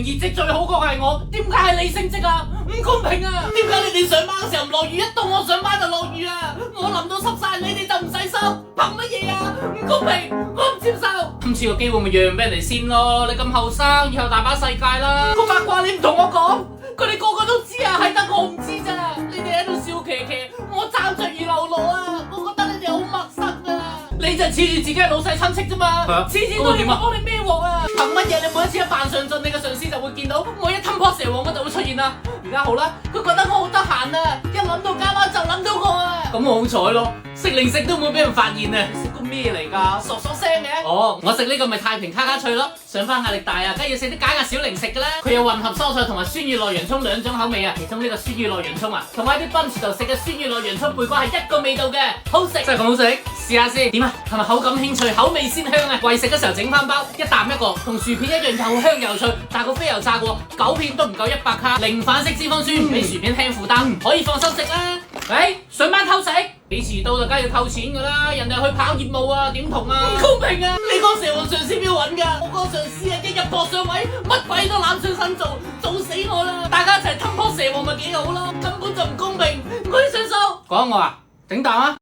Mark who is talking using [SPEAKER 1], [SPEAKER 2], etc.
[SPEAKER 1] 業績最好個係我，點解係你升職啊？唔公平啊！點解你哋上班嘅時候唔落雨，一到我上班就落雨啊？我淋到濕晒，你哋就唔使濕，憑乜嘢啊？唔公平，我唔接受。今次個機會咪讓俾人哋先咯，你咁後生，以後大把世界啦。個八卦你唔同我講，佢哋個個都知啊，係得我唔知咋。你哋喺度笑騎騎，我站着如嘍囉啊！我覺得你哋好陌生啊！你就恃住自己係老細親戚啫嘛，次次都要我幫你孭鑊啊！憑乜嘢你每一次一扮上進，你嘅上司就會見到，我一吞破蛇王我就會出現啦。而家好啦，佢覺得我好得閒啊，一諗到加班就諗到我啊！咁我好彩咯，食零食都唔會俾人發現啊！你食個咩嚟㗎？傻傻聲嘅。哦，我食呢個咪太平卡卡脆咯，上班壓力大啊，梗係要食啲解壓小零食㗎啦。佢有混合蔬菜同埋酸乳酪洋葱兩種口味啊，其中呢個酸乳酪洋葱啊，同埋啲賓士度食嘅酸乳酪洋葱貝果係一個味道嘅，好食。真係咁好食？試下先。點啊？係咪口感輕脆，口味鮮香啊？為食嘅時候整翻包，一啖一個，同薯片一樣又香又脆，炸過飛油炸過，9片都唔夠100卡，零反式脂肪酸，比薯片輕負擔，可以放心食啦。上班偷食，你遲到就梗係要扣錢㗎啦，人哋去跑業務啊，點同啊？唔公平啊！你個蛇王上司邊度揾㗎？我個上司啊，一日搏上位，乜鬼都攬上身做，做死我啦！大家一齊吞破蛇王咪幾好咯，根本就唔公平，我要上訴。講我啊，頂膽啊！